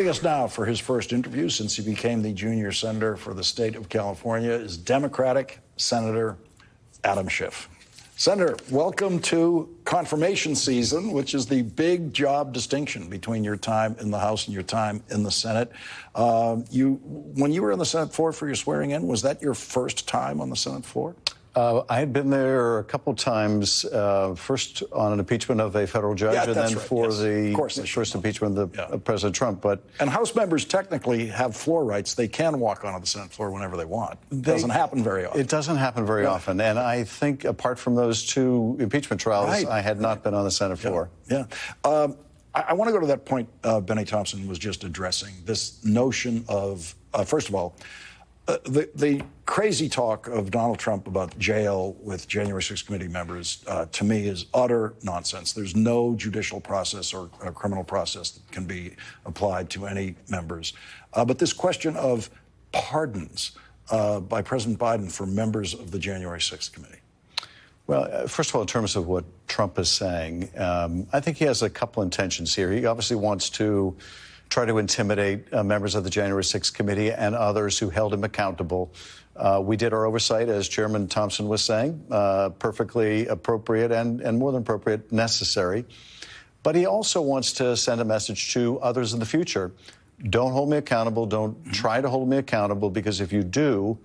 Joining us now for his first interview since he became the junior senator for the state of California is Democratic Senator Adam Schiff. Senator, welcome to confirmation season, which is the big job distinction between your time in the House and your time in the Senate. When you were on the Senate floor for your swearing in, was that your first time on the Senate floor? I had been there a couple times, first on an impeachment of a federal judge, and then for the first impeachment of President Trump. And House members technically have floor rights. They can walk onto the Senate floor whenever they want. It doesn't happen very often. It doesn't happen very often. And I think apart from those two impeachment trials, I had not been on the Senate floor. I want to go to that point Benny Thompson was just addressing, this notion of, first of all, the crazy talk of Donald Trump about jail with January 6th committee members, to me, is utter nonsense. There's no judicial process or criminal process that can be applied to any members. But this question of pardons by President Biden for members of the January 6th committee. Well, first of all, in terms of what Trump is saying, I think he has a couple intentions here. He obviously wants to try to intimidate members of the January 6th committee and others who held him accountable. We did our oversight, as Chairman Thompson was saying, perfectly appropriate and more than appropriate, necessary. But he also wants to send a message to others in the future. Don't hold me accountable. Don't try to hold me accountable, because if you do,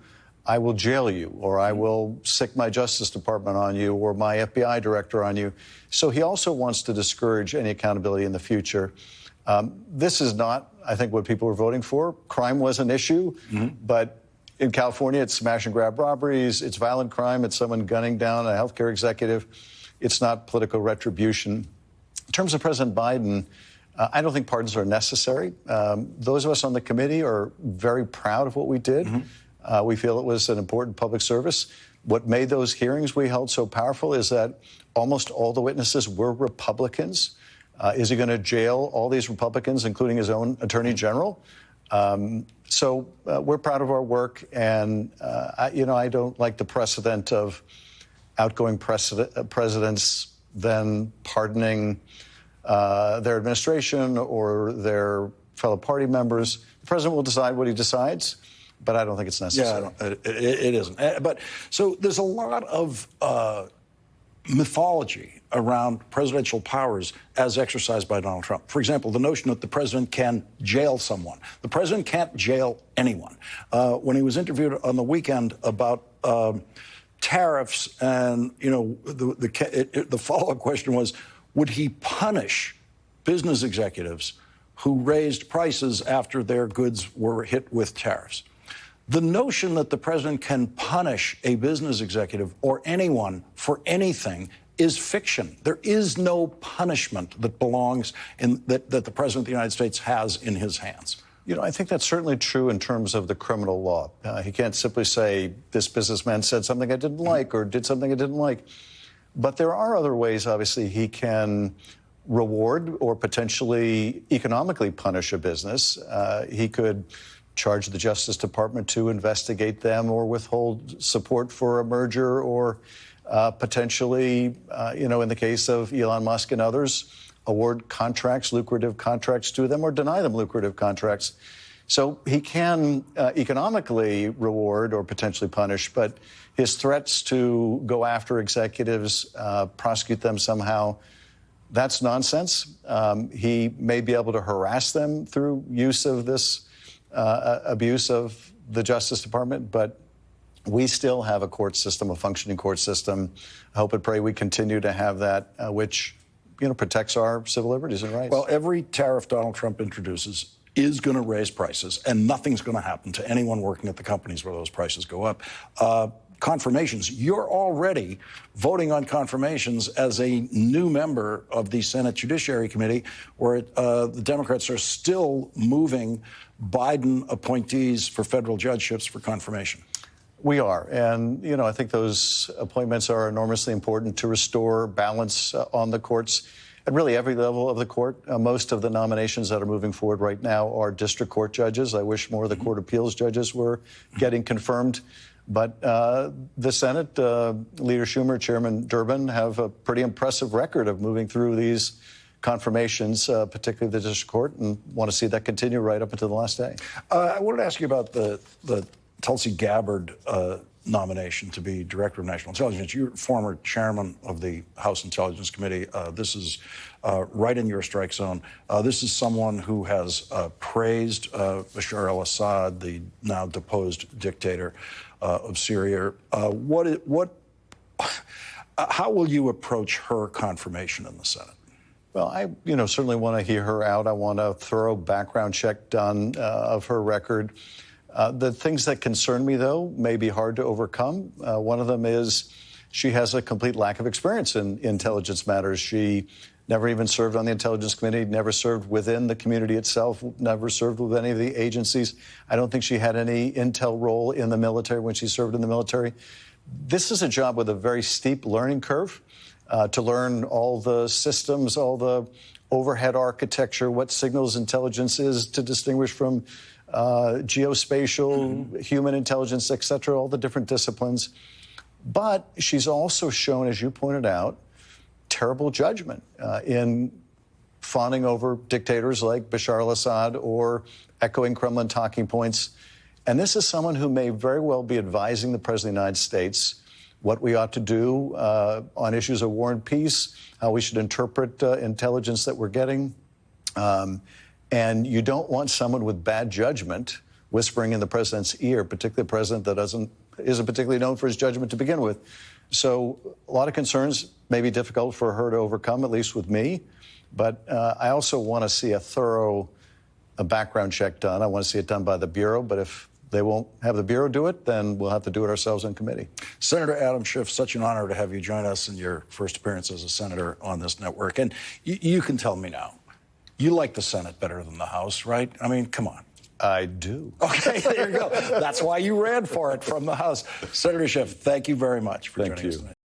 I will jail you, or I will sic my Justice Department on you, or my FBI director on you. So he also wants to discourage any accountability in the future. This is not, I think, what people were voting for. Crime was an issue, but in California, it's smash and grab robberies, it's violent crime, it's someone gunning down a healthcare executive. It's not political retribution. In terms of President Biden, I don't think pardons are necessary. Those of us on the committee are very proud of what we did. We feel it was an important public service. What made those hearings we held so powerful is that almost all the witnesses were Republicans. Is he going to jail all these Republicans, including his own attorney general? So we're proud of our work, and I don't like the precedent of outgoing presidents then pardoning their administration or their fellow party members. The president will decide what he decides, but I don't think it's necessary. Yeah, it isn't. But so there's a lot of mythology around presidential powers as exercised by Donald Trump. For example, the notion that the president can jail someone. The president can't jail anyone. When he was interviewed on the weekend about tariffs, and the follow-up question was, would he punish business executives who raised prices after their goods were hit with tariffs? The notion that the president can punish a business executive or anyone for anything is fiction. There is no punishment that belongs in that the president of the United States has in his hands. I think that's certainly true in terms of the criminal law. He can't simply say, this businessman said something I didn't like or did something I didn't like. But there are other ways, obviously, he can reward or potentially economically punish a business. He could charge the Justice Department to investigate them or withhold support for a merger, or potentially, in the case of Elon Musk and others, award contracts, lucrative contracts to them, or deny them lucrative contracts. So he can economically reward or potentially punish, but his threats to go after executives, prosecute them somehow, that's nonsense. He may be able to harass them through use of this abuse of the Justice Department, but we still have a court system, a functioning court system. I hope and pray we continue to have that, which protects our civil liberties and rights. Well, every tariff Donald Trump introduces is going to raise prices, and nothing's going to happen to anyone working at the companies where those prices go up. Confirmations, you're already voting on confirmations as a new member of the Senate Judiciary Committee, where the Democrats are still moving Biden appointees for federal judgeships for confirmation. We are. And, I think those appointments are enormously important to restore balance on the courts at really every level of the court. Most of the nominations that are moving forward right now are district court judges. I wish more of the Court of Appeals judges were getting confirmed. But the Senate, Leader Schumer, Chairman Durbin, have a pretty impressive record of moving through these confirmations, particularly the district court, and want to see that continue right up until the last day. I wanted to ask you about the Tulsi Gabbard nomination to be Director of National Intelligence. You're former chairman of the House Intelligence Committee. This is right in your strike zone. This is someone who has praised Bashar al-Assad, the now deposed dictator of Syria. How will you approach her confirmation in the Senate? Well, I certainly want to hear her out. I want a thorough background check done of her record. The things that concern me, though, may be hard to overcome. One of them is she has a complete lack of experience in intelligence matters. She never even served on the Intelligence Committee, never served within the community itself, never served with any of the agencies. I don't think she had any intel role in the military when she served in the military. This is a job with a very steep learning curve to learn all the systems, all the overhead architecture, what signals intelligence is to distinguish from geospatial, human intelligence, et cetera, all the different disciplines. But she's also shown, as you pointed out, terrible judgment in fawning over dictators like Bashar al-Assad or echoing Kremlin talking points. And this is someone who may very well be advising the President of the United States what we ought to do on issues of war and peace, how we should interpret intelligence that we're getting. And you don't want someone with bad judgment whispering in the president's ear, particularly a president that isn't particularly known for his judgment to begin with. So a lot of concerns may be difficult for her to overcome, at least with me. But I also want to see a thorough background check done. I want to see it done by the Bureau. But if they won't have the Bureau do it, then we'll have to do it ourselves in committee. Senator Adam Schiff, such an honor to have you join us in your first appearance as a senator on this network. And you can tell me now, you like the Senate better than the House, right? I mean, come on. I do. Okay, there you go. That's why you ran for it from the House. Senator Schiff, thank you very much for joining us tonight.